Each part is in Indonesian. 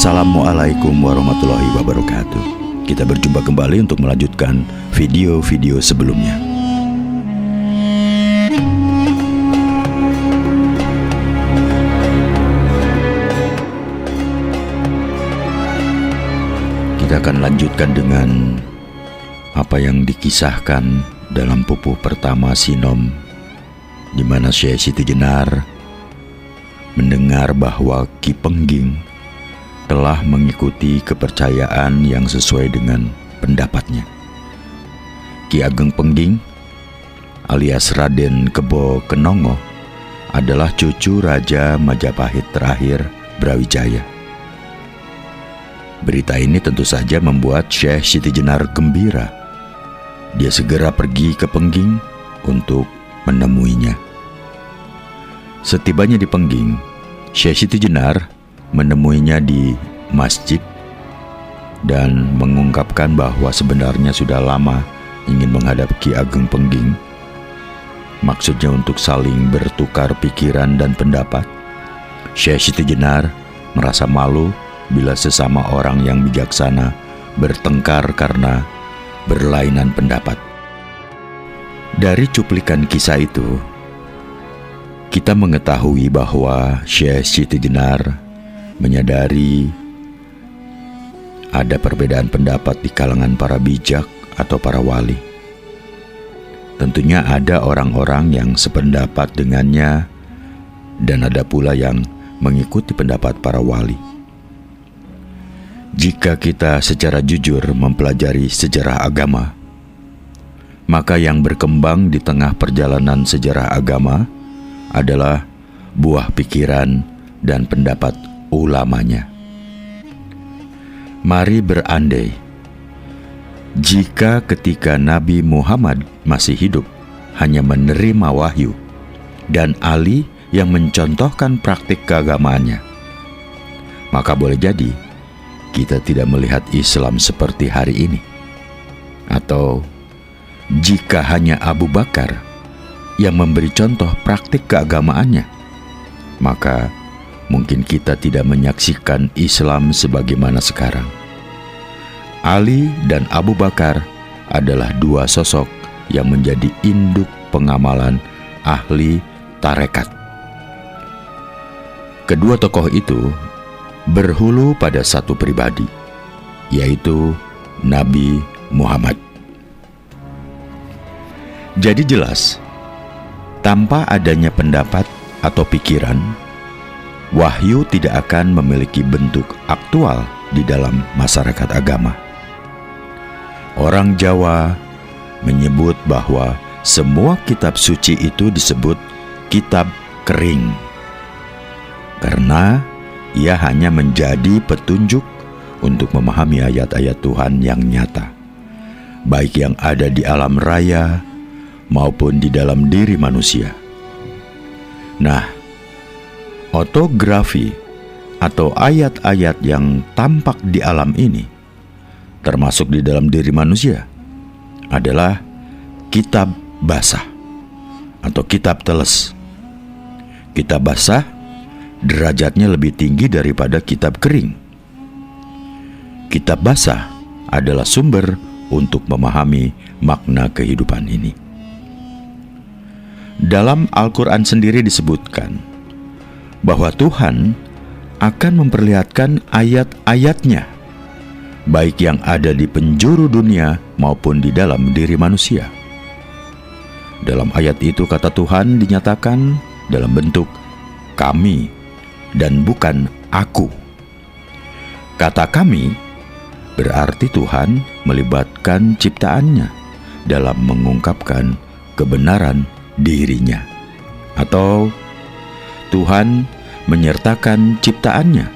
Assalamualaikum warahmatullahi wabarakatuh. Kita berjumpa kembali untuk melanjutkan video-video sebelumnya. Kita akan lanjutkan dengan apa yang dikisahkan dalam pupuh pertama Sinom, di mana Syekh Siti Jenar mendengar bahwa Ki Pengging telah mengikuti kepercayaan yang sesuai dengan pendapatnya. Ki Ageng Pengging alias Raden Kebo Kenongo adalah cucu Raja Majapahit terakhir Brawijaya. Berita ini tentu saja membuat Syekh Siti Jenar gembira. Dia segera pergi ke Pengging untuk menemuinya. Setibanya di Pengging, Syekh Siti Jenar menemuinya di masjid dan mengungkapkan bahwa sebenarnya sudah lama ingin menghadap Ki Ageng Pengging. Maksudnya untuk saling bertukar pikiran dan pendapat. Syekh Siti Jenar merasa malu bila sesama orang yang bijaksana bertengkar karena berlainan pendapat. Dari cuplikan kisah itu, kita mengetahui bahwa Syekh Siti Jenar menyadari ada perbedaan pendapat di kalangan para bijak atau para wali. Tentunya ada orang-orang yang sependapat dengannya dan ada pula yang mengikuti pendapat para wali. Jika kita secara jujur mempelajari sejarah agama, maka yang berkembang di tengah perjalanan sejarah agama adalah buah pikiran dan pendapat ulamanya. Mari berandai, jika ketika Nabi Muhammad masih hidup hanya menerima wahyu dan Ali yang mencontohkan praktik keagamaannya, maka boleh jadi kita tidak melihat Islam seperti hari ini. Atau jika hanya Abu Bakar yang memberi contoh praktik keagamaannya, maka mungkin kita tidak menyaksikan Islam sebagaimana sekarang. Ali dan Abu Bakar adalah dua sosok yang menjadi induk pengamalan ahli tarekat. Kedua tokoh itu berhulu pada satu pribadi, yaitu Nabi Muhammad. Jadi jelas, tanpa adanya pendapat atau pikiran, wahyu tidak akan memiliki bentuk aktual di dalam masyarakat agama. Orang Jawa menyebut bahwa semua kitab suci itu disebut kitab kering, karena ia hanya menjadi petunjuk untuk memahami ayat-ayat Tuhan yang nyata, baik yang ada di alam raya maupun di dalam diri manusia. Nah, otografi atau ayat-ayat yang tampak di alam ini, termasuk di dalam diri manusia, adalah kitab basah atau kitab teles. Kitab basah derajatnya lebih tinggi daripada kitab kering. Kitab basah adalah sumber untuk memahami makna kehidupan ini. Dalam Al-Quran sendiri disebutkan bahwa Tuhan akan memperlihatkan ayat-ayatnya, baik yang ada di penjuru dunia maupun di dalam diri manusia. Dalam ayat itu kata Tuhan dinyatakan dalam bentuk kami dan bukan aku. Kata kami berarti Tuhan melibatkan ciptaannya dalam mengungkapkan kebenaran dirinya, atau Tuhan menyertakan ciptaannya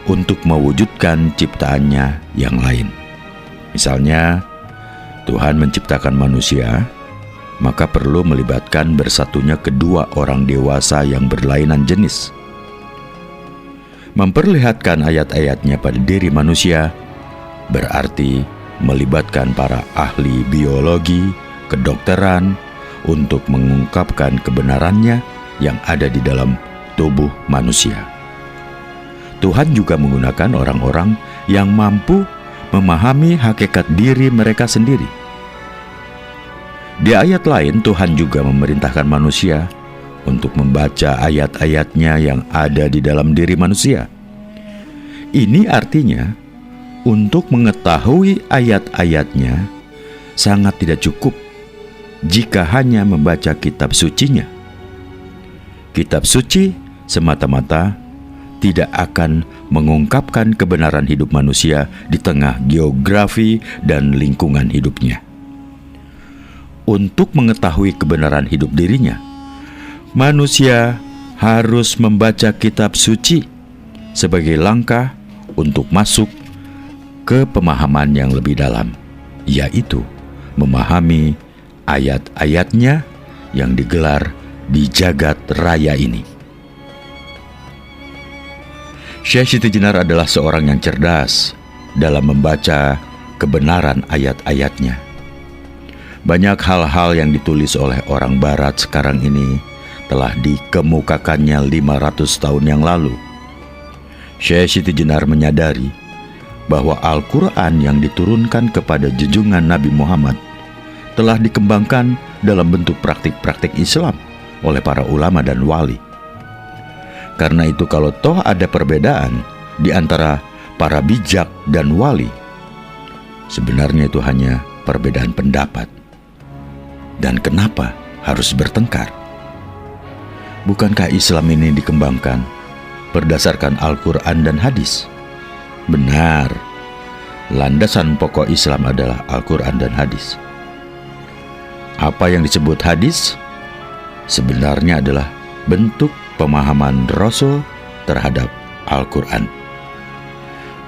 untuk mewujudkan ciptaannya yang lain. Misalnya, Tuhan menciptakan manusia, maka perlu melibatkan bersatunya kedua orang dewasa yang berlainan jenis. Memperlihatkan ayat-ayatnya pada diri manusia berarti melibatkan para ahli biologi, kedokteran untuk mengungkapkan kebenarannya yang ada di dalam tubuh manusia. Tuhan juga menggunakan orang-orang yang mampu memahami hakikat diri mereka sendiri. Di ayat lain, Tuhan juga memerintahkan manusia untuk membaca ayat-ayatnya yang ada di dalam diri manusia. Ini artinya, untuk mengetahui ayat-ayatnya sangat tidak cukup jika hanya membaca kitab sucinya. Kitab suci semata-mata tidak akan mengungkapkan kebenaran hidup manusia di tengah geografi dan lingkungan hidupnya. Untuk mengetahui kebenaran hidup dirinya, manusia harus membaca kitab suci sebagai langkah untuk masuk ke pemahaman yang lebih dalam, yaitu memahami ayat-ayatnya yang digelar di jagat raya ini. Syekh Siti Jenar adalah seorang yang cerdas dalam membaca kebenaran ayat-ayatnya. Banyak hal-hal yang ditulis oleh orang barat sekarang ini telah dikemukakannya 500 tahun yang lalu. Syekh Siti Jenar menyadari bahwa Al-Quran yang diturunkan kepada junjungan Nabi Muhammad telah dikembangkan dalam bentuk praktik-praktik Islam oleh para ulama dan wali. Karena itu, kalau toh ada perbedaan di antara para bijak dan wali, sebenarnya itu hanya perbedaan pendapat. Dan kenapa harus bertengkar? Bukankah Islam ini dikembangkan berdasarkan Al-Quran dan hadis? Benar, landasan pokok Islam adalah Al-Quran dan hadis. Apa yang disebut hadis sebenarnya adalah bentuk pemahaman Rasul terhadap Al-Quran.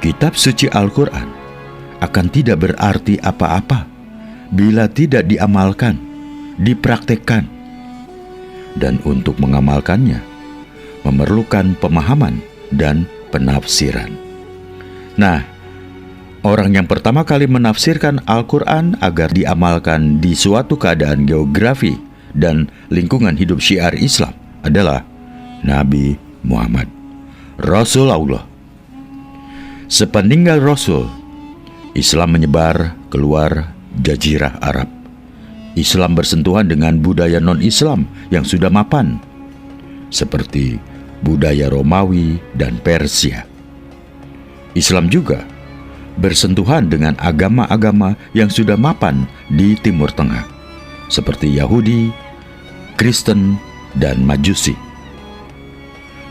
Kitab suci Al-Quran akan tidak berarti apa-apa bila tidak diamalkan, dipraktekkan. Dan untuk mengamalkannya memerlukan pemahaman dan penafsiran. Nah, orang yang pertama kali menafsirkan Al-Quran agar diamalkan di suatu keadaan geografi dan lingkungan hidup syiar Islam adalah Nabi Muhammad, Rasul Allah. Sepeninggal Rasul, Islam menyebar keluar Jazirah Arab. Islam bersentuhan dengan budaya non-Islam yang sudah mapan, seperti budaya Romawi dan Persia. Islam juga bersentuhan dengan agama-agama yang sudah mapan di Timur Tengah, seperti Yahudi, Kristen, dan Majusi.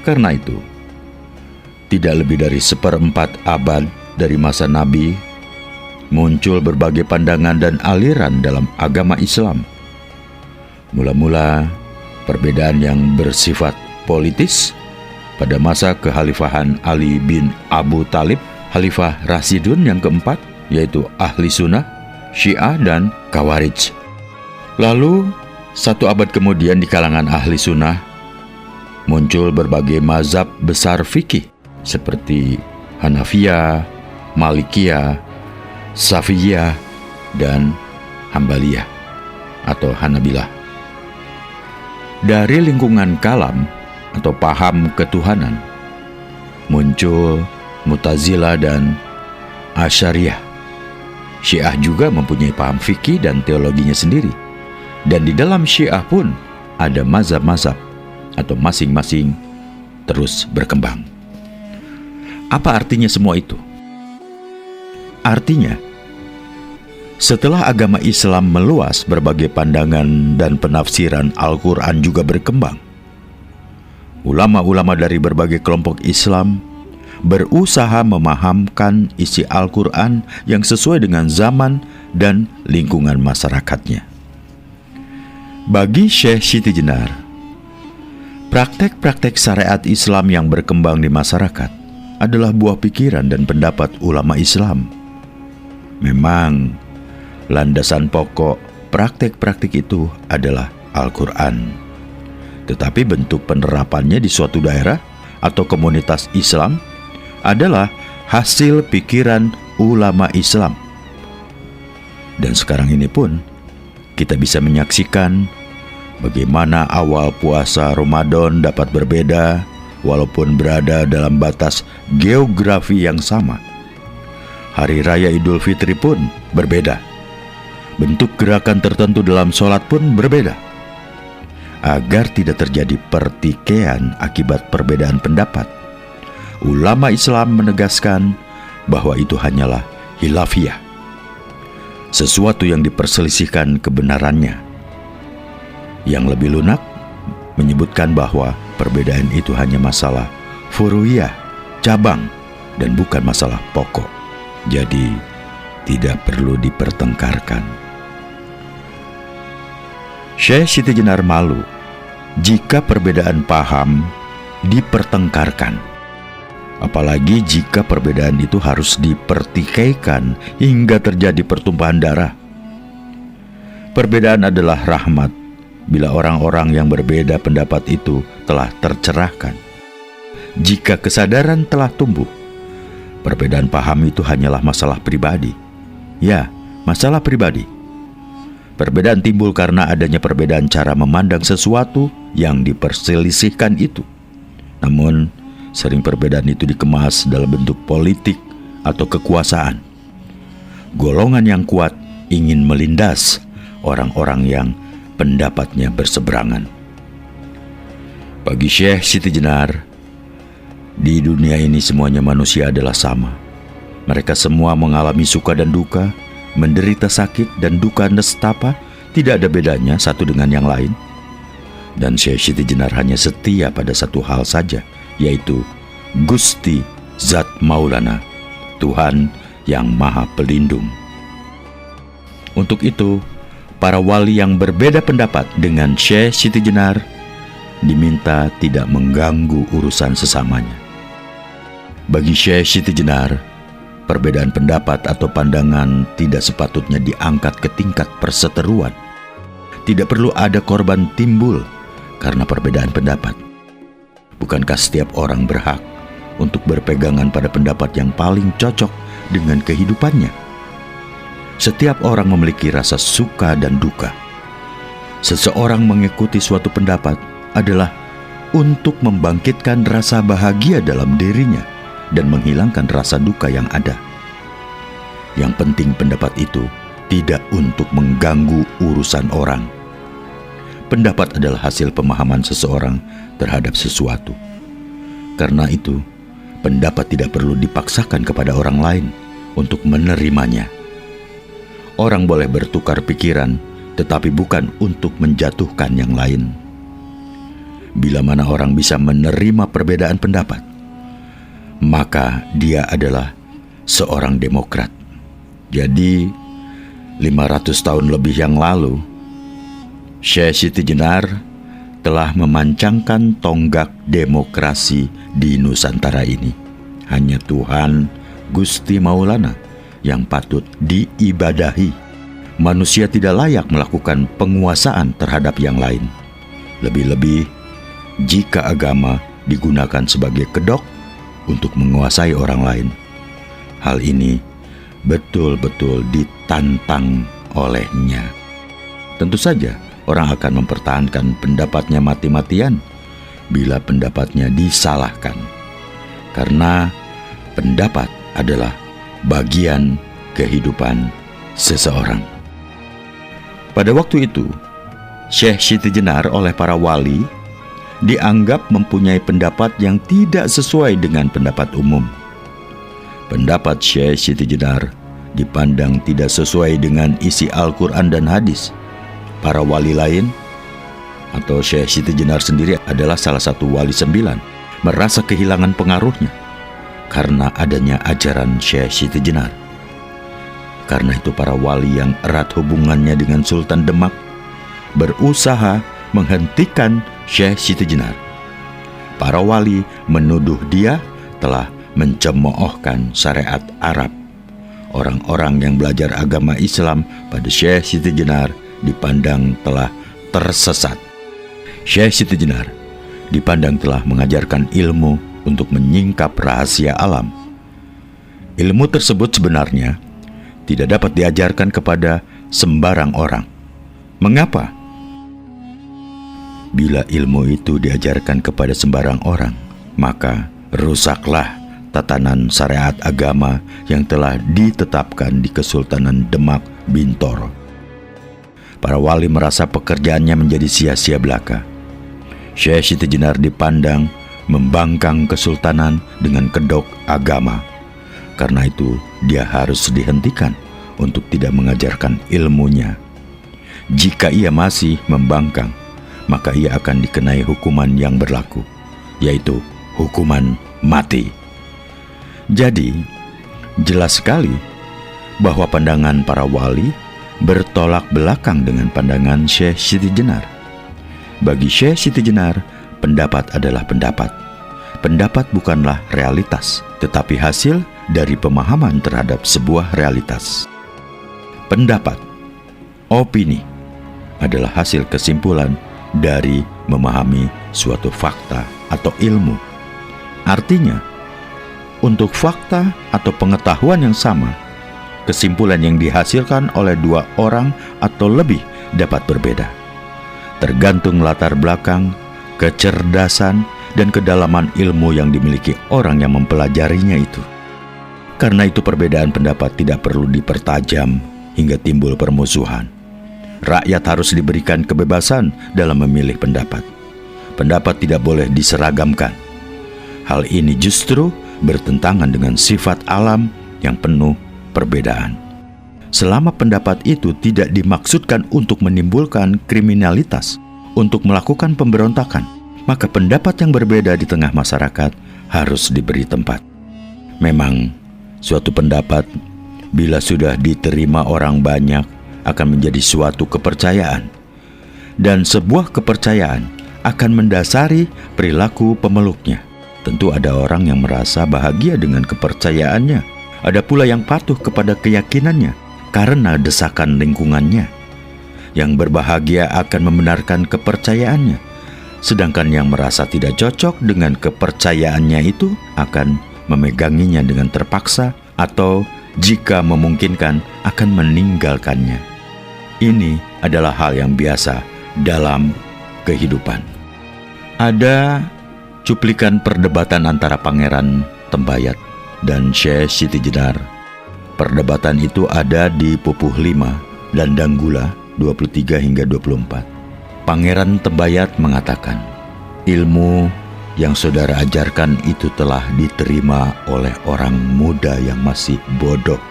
Karena itu, tidak lebih dari 1/4 abad dari masa Nabi, muncul berbagai pandangan dan aliran dalam agama Islam. Mula-mula perbedaan yang bersifat politis pada masa kekhalifahan Ali bin Abu Thalib, Khalifah Rasyidun yang keempat, yaitu Ahli Sunnah, Syiah, dan Khawarij. Lalu, 1 abad kemudian di kalangan Ahli Sunnah, muncul berbagai mazhab besar fikih seperti Hanafiyah, Malikiyah, Safiyah, dan Hambaliyah atau Hanabilah. Dari lingkungan kalam atau paham ketuhanan, muncul Mu'tazilah dan Asy'ariyah. Syiah juga mempunyai paham fikih dan teologinya sendiri. Dan di dalam Syiah pun ada mazhab-mazhab atau masing-masing terus berkembang. Apa artinya semua itu? Artinya, setelah agama Islam meluas, berbagai pandangan dan penafsiran Al-Quran juga berkembang. Ulama-ulama dari berbagai kelompok Islam berusaha memahamkan isi Al-Quran yang sesuai dengan zaman dan lingkungan masyarakatnya. Bagi Syekh Siti Jenar, praktek-praktek syariat Islam yang berkembang di masyarakat adalah buah pikiran dan pendapat ulama Islam. Memang, landasan pokok praktek-praktek itu adalah Al-Quran. Tetapi bentuk penerapannya di suatu daerah atau komunitas Islam adalah hasil pikiran ulama Islam. Dan sekarang ini pun kita bisa menyaksikan bagaimana awal puasa Ramadan dapat berbeda walaupun berada dalam batas geografi yang sama. Hari Raya Idul Fitri pun berbeda. Bentuk gerakan tertentu dalam sholat pun berbeda. Agar tidak terjadi pertikaian akibat perbedaan pendapat, ulama Islam menegaskan bahwa itu hanyalah khilafiyah, sesuatu yang diperselisihkan kebenarannya. Yang lebih lunak menyebutkan bahwa perbedaan itu hanya masalah furu'iyah, cabang, dan bukan masalah pokok. Jadi tidak perlu dipertengkarkan. Syekh Siti Jenar malu jika perbedaan paham dipertengkarkan, apalagi jika perbedaan itu harus dipertikaikan hingga terjadi pertumpahan darah. Perbedaan adalah rahmat bila orang-orang yang berbeda pendapat itu telah tercerahkan. Jika kesadaran telah tumbuh, perbedaan paham itu hanyalah masalah pribadi. Ya, masalah pribadi. Perbedaan timbul karena adanya perbedaan cara memandang sesuatu yang diperselisihkan itu. Namun, sering perbedaan itu dikemas dalam bentuk politik atau kekuasaan. Golongan yang kuat ingin melindas orang-orang yang pendapatnya berseberangan. Bagi Syekh Siti Jenar, di dunia ini semuanya manusia adalah sama. Mereka semua mengalami suka dan duka, menderita sakit dan duka nestapa, tidak ada bedanya satu dengan yang lain. Dan Syekh Siti Jenar hanya setia pada satu hal saja, yaitu Gusti Zat Maulana, Tuhan yang Maha Pelindung. Untuk itu, para wali yang berbeda pendapat dengan Syekh Siti Jenar diminta tidak mengganggu urusan sesamanya. Bagi Syekh Siti Jenar, perbedaan pendapat atau pandangan tidak sepatutnya diangkat ke tingkat perseteruan. Tidak perlu ada korban timbul karena perbedaan pendapat. Bukankah setiap orang berhak untuk berpegangan pada pendapat yang paling cocok dengan kehidupannya? Setiap orang memiliki rasa suka dan duka. Seseorang mengikuti suatu pendapat adalah untuk membangkitkan rasa bahagia dalam dirinya dan menghilangkan rasa duka yang ada. Yang penting pendapat itu tidak untuk mengganggu urusan orang. Pendapat adalah hasil pemahaman seseorang terhadap sesuatu. Karena itu, pendapat tidak perlu dipaksakan kepada orang lain untuk menerimanya. Orang boleh bertukar pikiran, tetapi bukan untuk menjatuhkan yang lain. Bila mana orang bisa menerima perbedaan pendapat, maka dia adalah seorang demokrat. Jadi, 500 tahun lebih yang lalu, Syekh Siti Jenar telah memancangkan tonggak demokrasi di Nusantara ini. Hanya Tuhan Gusti Maulana yang patut diibadahi. Manusia tidak layak melakukan penguasaan terhadap yang lain. Lebih-lebih jika agama digunakan sebagai kedok untuk menguasai orang lain. Hal ini betul-betul ditantang olehnya. Tentu saja orang akan mempertahankan pendapatnya mati-matian bila pendapatnya disalahkan. Karena pendapat adalah bagian kehidupan seseorang. Pada waktu itu, Syekh Siti Jenar oleh para wali dianggap mempunyai pendapat yang tidak sesuai dengan pendapat umum. Pendapat Syekh Siti Jenar dipandang tidak sesuai dengan isi Al-Quran dan hadis. Para wali lain atau Syekh Siti Jenar sendiri adalah salah satu wali 9, merasa kehilangan pengaruhnya karena adanya ajaran Syekh Siti Jenar. Karena itu para wali yang erat hubungannya dengan Sultan Demak berusaha menghentikan Syekh Siti Jenar. Para wali menuduh dia telah mencemoohkan syariat Arab. Orang-orang yang belajar agama Islam pada Syekh Siti Jenar dipandang telah tersesat. Syekh Siti Jenar dipandang telah mengajarkan ilmu untuk menyingkap rahasia alam. Ilmu tersebut sebenarnya tidak dapat diajarkan kepada sembarang orang. Mengapa? Bila ilmu itu diajarkan kepada sembarang orang, maka rusaklah tatanan syariat agama yang telah ditetapkan di Kesultanan Demak Bintoro. Para wali merasa pekerjaannya menjadi sia-sia belaka. Syekh Siti Jenar dipandang membangkang kesultanan dengan kedok agama. Karena itu dia harus dihentikan untuk tidak mengajarkan ilmunya. Jika ia masih membangkang, maka ia akan dikenai hukuman yang berlaku, yaitu hukuman mati. Jadi, jelas sekali bahwa pandangan para wali bertolak belakang dengan pandangan Syekh Siti Jenar. Bagi Syekh Siti Jenar, pendapat adalah pendapat. Pendapat bukanlah realitas, tetapi hasil dari pemahaman terhadap sebuah realitas. Pendapat, opini, adalah hasil kesimpulan dari memahami suatu fakta atau ilmu. Artinya, untuk fakta atau pengetahuan yang sama, kesimpulan yang dihasilkan oleh dua orang atau lebih dapat berbeda, tergantung latar belakang, kecerdasan, dan kedalaman ilmu yang dimiliki orang yang mempelajarinya itu. Karena itu perbedaan pendapat tidak perlu dipertajam hingga timbul permusuhan. Rakyat harus diberikan kebebasan dalam memilih pendapat. Pendapat tidak boleh diseragamkan. Hal ini justru bertentangan dengan sifat alam yang penuh perbedaan. Selama pendapat itu tidak dimaksudkan untuk menimbulkan kriminalitas, untuk melakukan pemberontakan, maka pendapat yang berbeda di tengah masyarakat harus diberi tempat. Memang, suatu pendapat bila sudah diterima orang banyak akan menjadi suatu kepercayaan, dan sebuah kepercayaan akan mendasari perilaku pemeluknya. Tentu ada orang yang merasa bahagia dengan kepercayaannya, ada pula yang patuh kepada keyakinannya karena desakan lingkungannya. Yang berbahagia akan membenarkan kepercayaannya, sedangkan yang merasa tidak cocok dengan kepercayaannya itu akan memeganginya dengan terpaksa atau jika memungkinkan akan meninggalkannya. Ini adalah hal yang biasa dalam kehidupan. Ada cuplikan perdebatan antara Pangeran Tembayat dan Syekh Siti Jenar. Perdebatan itu ada di Pupuh 5 dan Danggula 23 hingga 24. Pangeran Tembayat mengatakan, ilmu yang saudara ajarkan itu telah diterima oleh orang muda yang masih bodoh.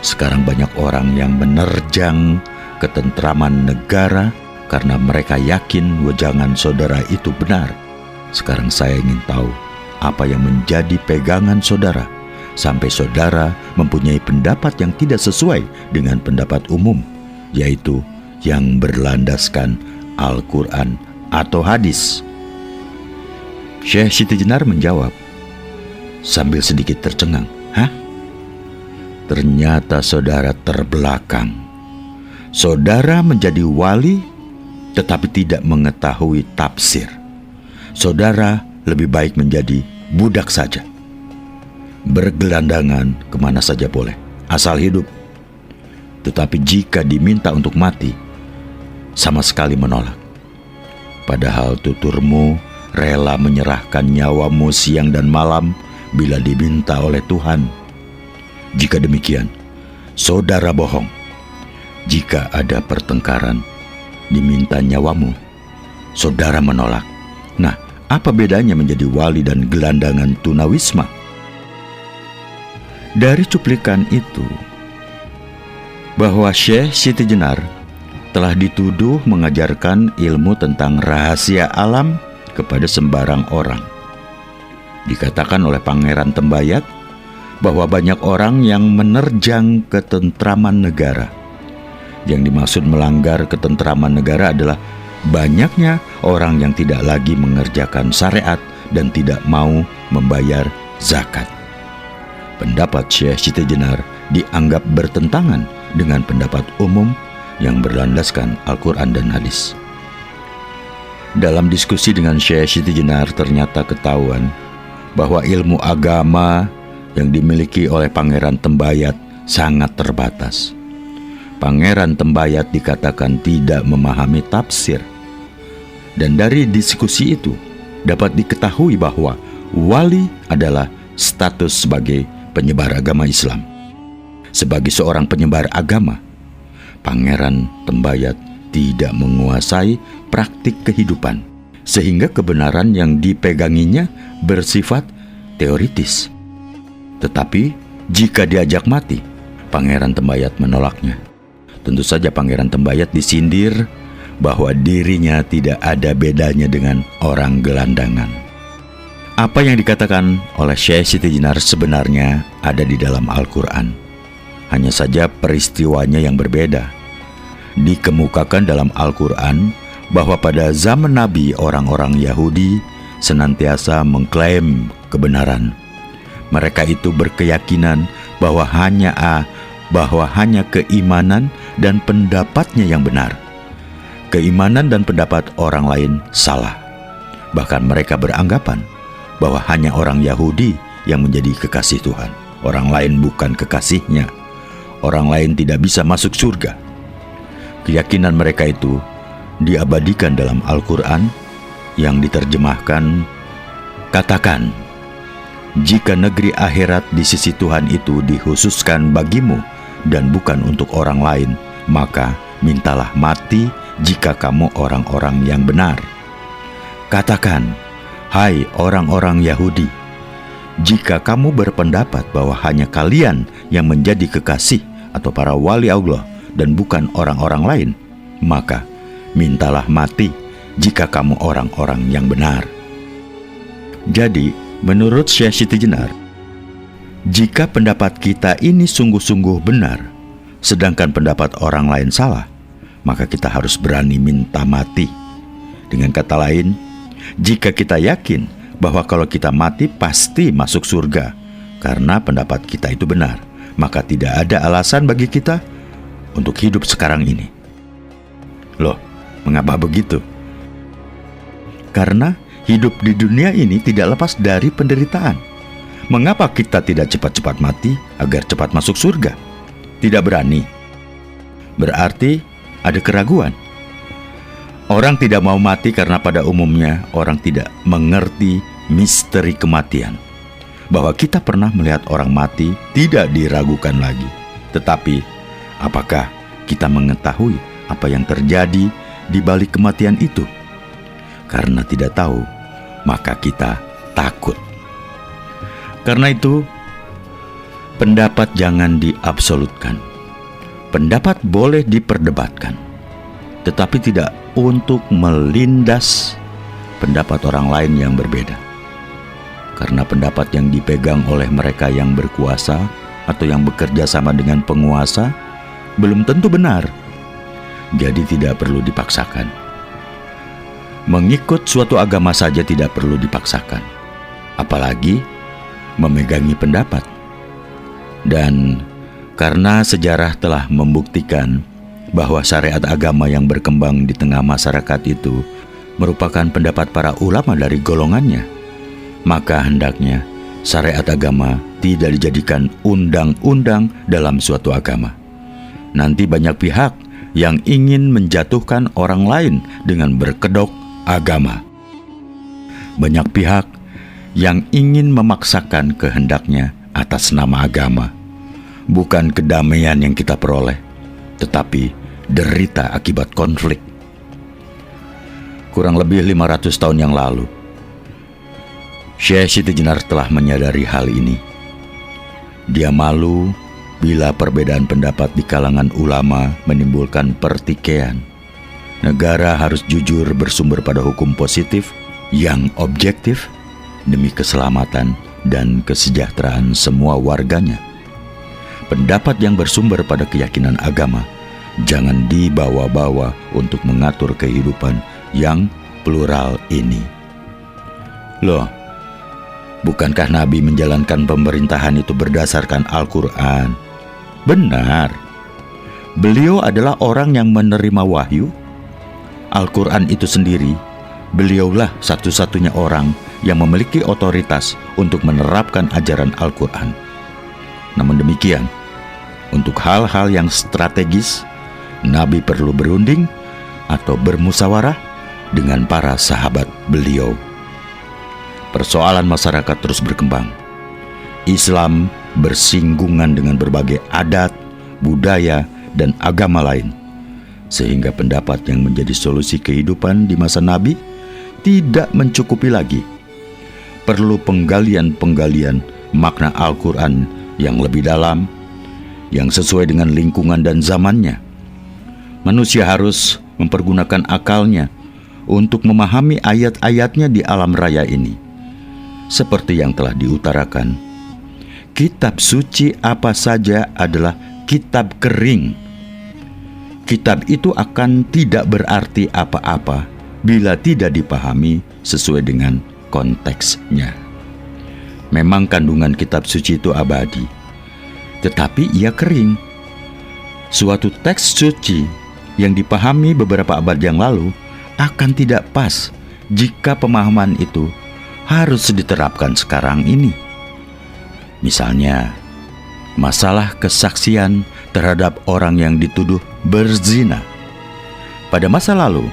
Sekarang banyak orang yang menerjang ketentraman negara karena mereka yakin wejangan saudara itu benar. Sekarang saya ingin tahu apa yang menjadi pegangan saudara sampai saudara mempunyai pendapat yang tidak sesuai dengan pendapat umum, yaitu yang berlandaskan Al-Quran atau hadis. Syekh Siti Jenar menjawab sambil sedikit tercengang, "Hah? Ternyata saudara terbelakang. Saudara menjadi wali tetapi tidak mengetahui tafsir. Saudara lebih baik menjadi budak saja, bergelandangan kemana saja boleh, asal hidup. Tetapi jika diminta untuk mati, sama sekali menolak. Padahal tuturmu rela menyerahkan nyawamu siang dan malam bila diminta oleh Tuhan. Jika demikian, saudara bohong. Jika ada pertengkaran, diminta nyawamu, saudara menolak. Nah, apa bedanya menjadi wali dan gelandangan tunawisma?" Dari cuplikan itu, bahwa Syekh Siti Jenar telah dituduh mengajarkan ilmu tentang rahasia alam kepada sembarang orang. Dikatakan oleh Pangeran Tembayat bahwa banyak orang yang menerjang ketentraman negara. Yang dimaksud melanggar ketentraman negara adalah banyaknya orang yang tidak lagi mengerjakan syariat dan tidak mau membayar zakat. Pendapat Syekh Siti Jenar dianggap bertentangan dengan pendapat umum yang berlandaskan Al-Quran dan hadis. Dalam diskusi dengan Syekh Siti Jenar ternyata ketahuan bahwa ilmu agama yang dimiliki oleh Pangeran Tembayat sangat terbatas. Pangeran Tembayat dikatakan tidak memahami tafsir. Dan dari diskusi itu dapat diketahui bahwa Wali adalah status sebagai penyebar agama Islam. Sebagai seorang penyebar agama, Pangeran Tembayat tidak menguasai praktik kehidupan, sehingga kebenaran yang dipeganginya bersifat teoritis. Tetapi jika diajak mati, Pangeran Tembayat menolaknya. Tentu saja Pangeran Tembayat disindir bahwa dirinya tidak ada bedanya dengan orang gelandangan. Apa yang dikatakan oleh Syekh Siti Jenar sebenarnya ada di dalam Al-Quran. Hanya saja peristiwanya yang berbeda. Dikemukakan dalam Al-Quran bahwa pada zaman Nabi orang-orang Yahudi senantiasa mengklaim kebenaran. Mereka itu berkeyakinan bahwa hanya keimanan dan pendapatnya yang benar. Keimanan dan pendapat orang lain salah. Bahkan mereka beranggapan bahwa hanya orang Yahudi yang menjadi kekasih Tuhan. Orang lain bukan kekasihnya. Orang lain tidak bisa masuk surga. Keyakinan mereka itu diabadikan dalam Al-Quran yang diterjemahkan, "Katakan, jika negeri akhirat di sisi Tuhan itu dikhususkan bagimu dan bukan untuk orang lain, maka mintalah mati jika kamu orang-orang yang benar. Katakan, hai orang-orang Yahudi, jika kamu berpendapat bahwa hanya kalian yang menjadi kekasih atau para wali Allah dan bukan orang-orang lain, maka mintalah mati jika kamu orang-orang yang benar." Jadi, menurut Syekh Siti Jenar, jika pendapat kita ini sungguh-sungguh benar, sedangkan pendapat orang lain salah, maka kita harus berani minta mati. Dengan kata lain, jika kita yakin bahwa kalau kita mati pasti masuk surga karena pendapat kita itu benar, maka tidak ada alasan bagi kita untuk hidup sekarang ini. Loh, mengapa begitu? Karena hidup di dunia ini tidak lepas dari penderitaan. Mengapa kita tidak cepat-cepat mati agar cepat masuk surga? Tidak berani. Berarti ada keraguan. Orang tidak mau mati karena pada umumnya orang tidak mengerti misteri kematian. Bahwa kita pernah melihat orang mati tidak diragukan lagi. Tetapi, apakah kita mengetahui apa yang terjadi di balik kematian itu? Karena tidak tahu, maka kita takut. Karena itu, pendapat jangan diabsolutkan. Pendapat boleh diperdebatkan, tetapi tidak untuk melindas pendapat orang lain yang berbeda. Karena pendapat yang dipegang oleh mereka yang berkuasa atau yang bekerja sama dengan penguasa belum tentu benar. Jadi tidak perlu dipaksakan. Mengikut suatu agama saja tidak perlu dipaksakan, apalagi memegangi pendapat. Dan karena sejarah telah membuktikan bahwa syariat agama yang berkembang di tengah masyarakat itu merupakan pendapat para ulama dari golongannya, maka hendaknya syariat agama tidak dijadikan undang-undang dalam suatu agama. Nanti banyak pihak yang ingin menjatuhkan orang lain dengan berkedok agama. Banyak pihak yang ingin memaksakan kehendaknya atas nama agama. Bukan kedamaian yang kita peroleh, tetapi derita akibat konflik. Kurang lebih 500 tahun yang lalu, Syekh Siti Jenar telah menyadari hal ini. Dia malu bila perbedaan pendapat di kalangan ulama menimbulkan pertikaian. Negara harus jujur bersumber pada hukum positif yang objektif demi keselamatan dan kesejahteraan semua warganya. Pendapat yang bersumber pada keyakinan agama jangan dibawa-bawa untuk mengatur kehidupan yang plural ini. Loh, bukankah Nabi menjalankan pemerintahan itu berdasarkan Al-Quran? Benar. Beliau adalah orang yang menerima wahyu. Al-Quran itu sendiri, beliaulah satu-satunya orang yang memiliki otoritas untuk menerapkan ajaran Al-Quran. Namun demikian, untuk hal-hal yang strategis, Nabi perlu berunding atau bermusyawarah dengan para sahabat beliau. persoalan masyarakat terus berkembang. Islam bersinggungan dengan berbagai adat, budaya, dan agama lain, sehingga pendapat yang menjadi solusi kehidupan di masa Nabi tidak mencukupi lagi. Perlu penggalian-penggalian makna Al-Quran yang lebih dalam, yang sesuai dengan lingkungan dan zamannya. Manusia harus mempergunakan akalnya untuk memahami ayat-ayatnya di alam raya ini. Seperti yang telah diutarakan, kitab suci apa saja adalah kitab kering. Kitab itu akan tidak berarti apa-apa bila tidak dipahami sesuai dengan konteksnya. Memang kandungan kitab suci itu abadi, tetapi ia kering. Suatu teks suci yang dipahami beberapa abad yang lalu akan tidak pas jika pemahaman itu harus diterapkan sekarang ini. Misalnya, masalah kesaksian terhadap orang yang dituduh berzina. Pada masa lalu,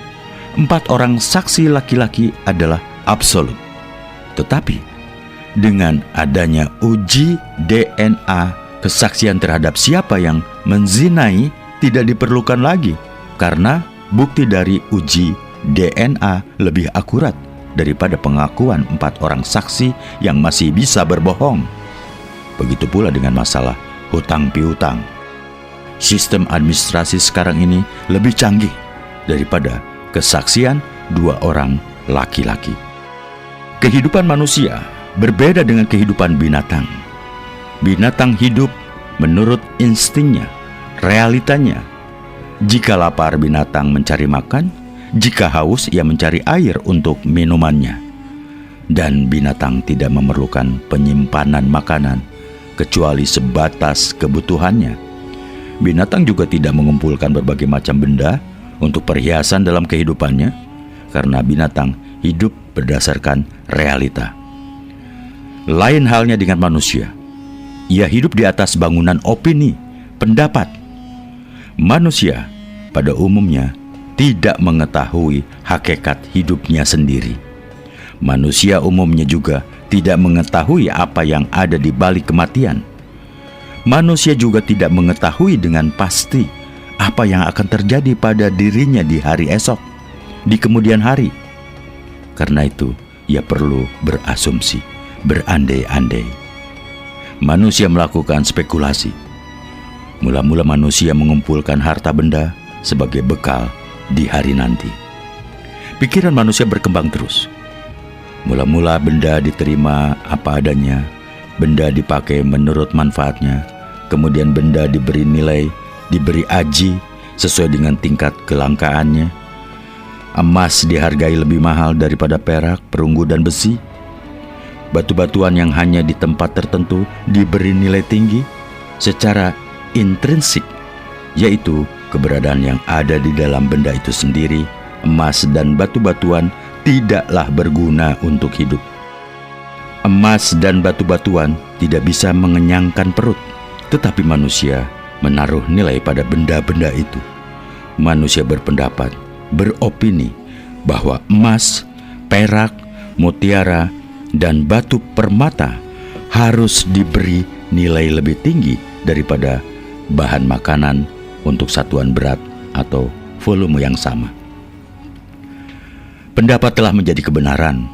4 orang saksi laki-laki adalah absolut. Tetapi, dengan adanya uji DNA, kesaksian terhadap siapa yang menzinai tidak diperlukan lagi, karena bukti dari uji DNA lebih akurat daripada pengakuan 4 orang saksi yang masih bisa berbohong. Begitu pula dengan masalah hutang piutang. Sistem administrasi sekarang ini lebih canggih daripada kesaksian 2 orang laki-laki. Kehidupan manusia berbeda dengan kehidupan binatang. Binatang hidup menurut instingnya, realitanya. Jika lapar, binatang mencari makan. Jika haus, ia mencari air untuk minumannya. Dan binatang tidak memerlukan penyimpanan makanan kecuali sebatas kebutuhannya. Binatang juga tidak mengumpulkan berbagai macam benda untuk perhiasan dalam kehidupannya, karena binatang hidup berdasarkan realita. Lain halnya dengan manusia. Ia hidup di atas bangunan opini, pendapat. Manusia pada umumnya tidak mengetahui hakikat hidupnya sendiri. Manusia umumnya juga tidak mengetahui apa yang ada di balik kematian. Manusia juga tidak mengetahui dengan pasti apa yang akan terjadi pada dirinya di hari esok, di kemudian hari. Karena itu, ia perlu berasumsi, berandai-andai. Manusia melakukan spekulasi. Mula-mula manusia mengumpulkan harta benda sebagai bekal di hari nanti. Pikiran manusia berkembang terus. Mula-mula benda diterima apa adanya, benda dipakai menurut manfaatnya, kemudian benda diberi nilai, diberi aji sesuai dengan tingkat kelangkaannya. Emas dihargai lebih mahal daripada perak, perunggu, dan besi. Batu-batuan yang hanya di tempat tertentu diberi nilai tinggi secara intrinsik, yaitu keberadaan yang ada di dalam benda itu sendiri. Emas dan batu-batuan tidaklah berguna untuk hidup. Emas dan batu-batuan tidak bisa mengenyangkan perut, tetapi manusia menaruh nilai pada benda-benda itu. Manusia berpendapat, beropini bahwa emas, perak, mutiara, dan batu permata harus diberi nilai lebih tinggi daripada bahan makanan untuk satuan berat atau volume yang sama. Pendapat telah menjadi kebenaran.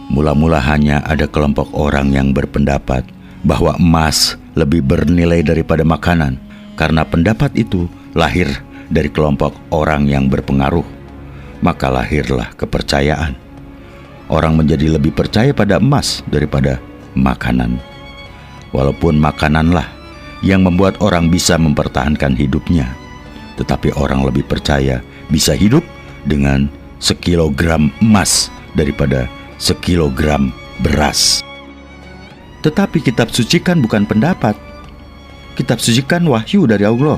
Mula-mula hanya ada kelompok orang yang berpendapat bahwa emas lebih bernilai daripada makanan, karena pendapat itu lahir dari kelompok orang yang berpengaruh. Maka lahirlah kepercayaan. Orang menjadi lebih percaya pada emas daripada makanan. Walaupun makananlah yang membuat orang bisa mempertahankan hidupnya, tetapi orang lebih percaya bisa hidup dengan sekilogram emas daripada sekilogram beras. Tetapi kitab suci kan bukan pendapat. Kitab suci kan wahyu dari Allah.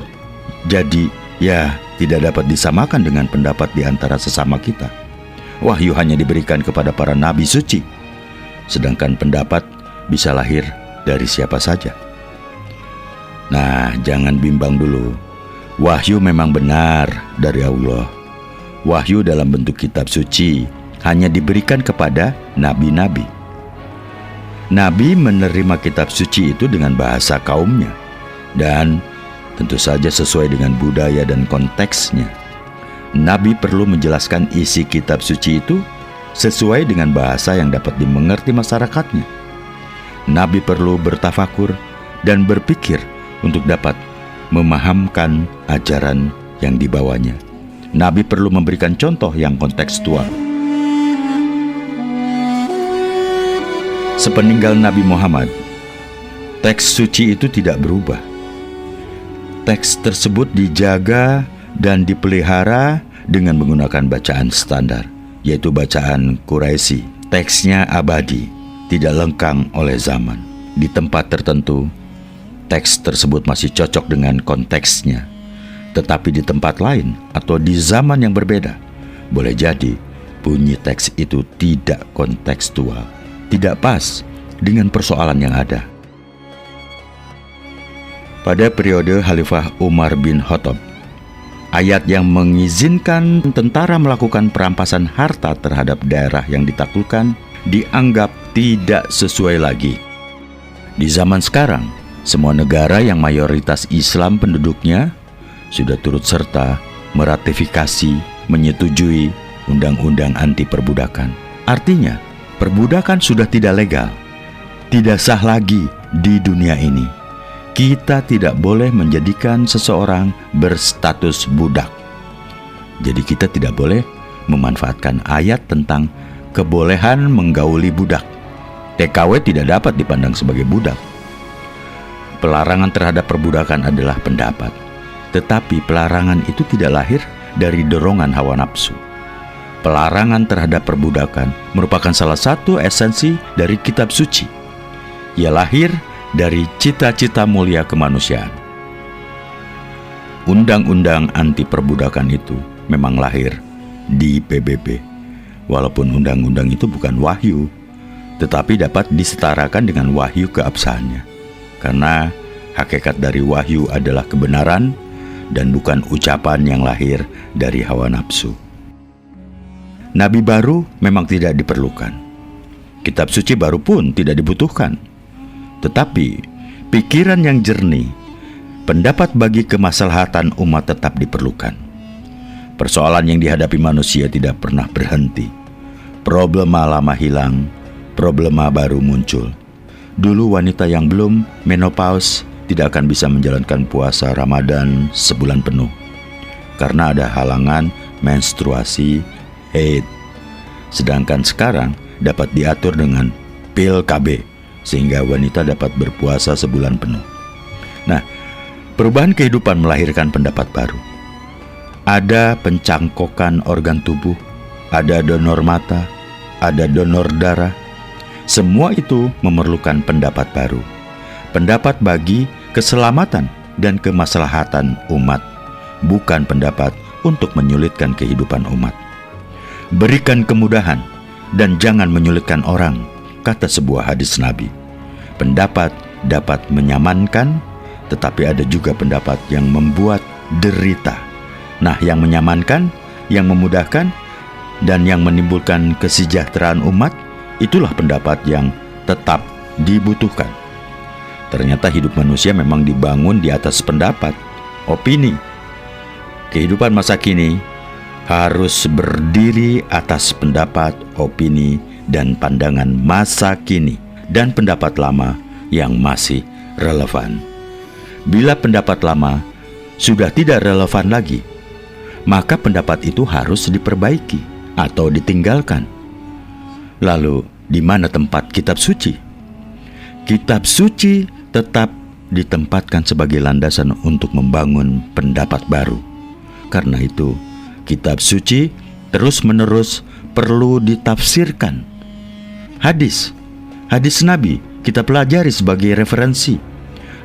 Jadi ya tidak dapat disamakan dengan pendapat di antara sesama kita. Wahyu hanya diberikan kepada para nabi suci, sedangkan pendapat bisa lahir dari siapa saja. Nah, jangan bimbang dulu. Wahyu memang benar dari Allah. Wahyu dalam bentuk kitab suci hanya diberikan kepada nabi-nabi. Nabi menerima kitab suci itu dengan bahasa kaumnya, dan tentu saja sesuai dengan budaya dan konteksnya. Nabi perlu menjelaskan isi kitab suci itu sesuai dengan bahasa yang dapat dimengerti masyarakatnya. Nabi perlu bertafakur dan berpikir untuk dapat memahamkan ajaran yang dibawanya. Nabi perlu memberikan contoh yang kontekstual. Sepeninggal Nabi Muhammad, teks suci itu tidak berubah. Teks tersebut dijaga dan dipelihara dengan menggunakan bacaan standar, yaitu bacaan Quraisy. Teksnya abadi, tidak lekang oleh zaman. Di tempat tertentu, teks tersebut masih cocok dengan konteksnya. Tetapi di tempat lain atau di zaman yang berbeda, boleh jadi bunyi teks itu tidak kontekstual, tidak pas dengan persoalan yang ada. Pada periode Khalifah Umar bin Khattab, ayat yang mengizinkan tentara melakukan perampasan harta terhadap daerah yang ditaklukkan dianggap tidak sesuai lagi. Di zaman sekarang, semua negara yang mayoritas Islam penduduknya sudah turut serta meratifikasi, menyetujui undang-undang anti perbudakan. Artinya, perbudakan sudah tidak legal, tidak sah lagi di dunia ini. Kita tidak boleh menjadikan seseorang berstatus budak. Jadi kita tidak boleh memanfaatkan ayat tentang kebolehan menggauli budak. TKW tidak dapat dipandang sebagai budak. Pelarangan terhadap perbudakan adalah pendapat, tetapi pelarangan itu tidak lahir dari dorongan hawa nafsu. Pelarangan terhadap perbudakan merupakan salah satu esensi dari kitab suci. Ia lahir dari cita-cita mulia kemanusiaan. Undang-undang anti perbudakan itu memang lahir di PBB. Walaupun undang-undang itu bukan wahyu, tetapi dapat disetarakan dengan wahyu keabsahannya. Karena hakikat dari wahyu adalah kebenaran dan bukan ucapan yang lahir dari hawa nafsu. Nabi baru memang tidak diperlukan. Kitab suci baru pun tidak dibutuhkan. Tetapi pikiran yang jernih, pendapat bagi kemaslahatan umat tetap diperlukan. Persoalan yang dihadapi manusia tidak pernah berhenti. Problema lama hilang, problema baru muncul. Dulu wanita yang belum menopause tidak akan bisa menjalankan puasa Ramadan sebulan penuh karena ada halangan menstruasi, haid. Sedangkan sekarang dapat diatur dengan pil KB sehingga wanita dapat berpuasa sebulan penuh. Nah, perubahan kehidupan melahirkan pendapat baru. Ada pencangkokan organ tubuh, ada donor mata, ada donor darah. Semua itu memerlukan pendapat baru. Pendapat bagi keselamatan dan kemaslahatan umat, bukan pendapat untuk menyulitkan kehidupan umat. Berikan kemudahan dan jangan menyulitkan orang, kata sebuah hadis Nabi. Pendapat dapat menyamankan, tetapi ada juga pendapat yang membuat derita. Nah, yang menyamankan, yang memudahkan, dan yang menimbulkan kesejahteraan umat, itulah pendapat yang tetap dibutuhkan. Ternyata hidup manusia memang dibangun di atas pendapat, opini. Kehidupan masa kini harus berdiri atas pendapat, opini, dan pandangan masa kini dan pendapat lama yang masih relevan. Bila pendapat lama sudah tidak relevan lagi, maka pendapat itu harus diperbaiki atau ditinggalkan. Lalu, di mana tempat kitab suci? Kitab suci tetap ditempatkan sebagai landasan untuk membangun pendapat baru. Karena itu, kitab suci terus-menerus perlu ditafsirkan. Hadis Nabi kita pelajari sebagai referensi,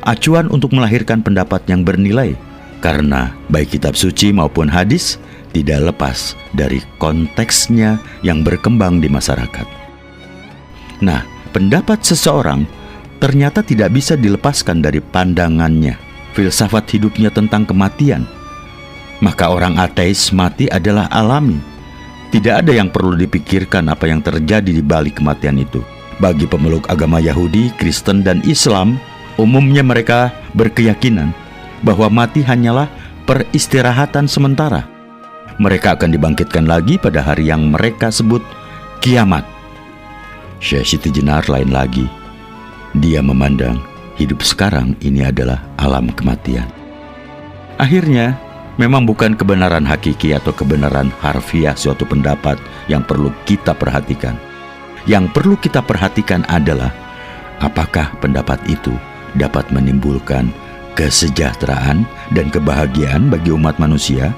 acuan untuk melahirkan pendapat yang bernilai. Karena baik kitab suci maupun hadis tidak lepas dari konteksnya yang berkembang di masyarakat. Nah, pendapat seseorang ternyata tidak bisa dilepaskan dari pandangannya, filsafat hidupnya tentang kematian. Maka orang ateis mati adalah alami, Tidak ada yang perlu dipikirkan apa yang terjadi di balik kematian itu. Bagi pemeluk agama Yahudi, Kristen, dan Islam, umumnya mereka berkeyakinan bahwa mati hanyalah peristirahatan sementara. Mereka akan dibangkitkan lagi pada hari yang mereka sebut kiamat. Syekh Siti Jenar lain lagi. Dia memandang hidup sekarang ini adalah alam kematian. Akhirnya, memang bukan kebenaran hakiki atau kebenaran harfiah suatu pendapat yang perlu kita perhatikan. Yang perlu kita perhatikan adalah apakah pendapat itu dapat menimbulkan kesejahteraan dan kebahagiaan bagi umat manusia,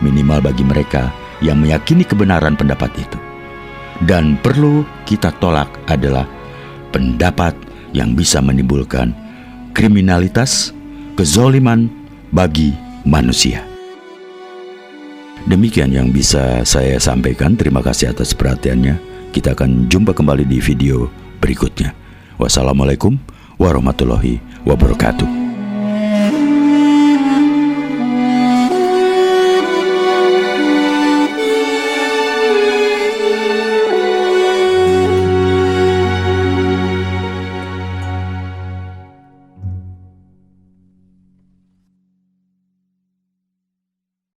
minimal bagi mereka yang meyakini kebenaran pendapat itu. Dan perlu kita tolak adalah pendapat yang bisa menimbulkan kriminalitas, kezoliman bagi manusia. Demikian yang bisa saya sampaikan. Terima kasih atas perhatiannya. Kita akan jumpa kembali di video berikutnya. Wassalamualaikum warahmatullahi wabarakatuh.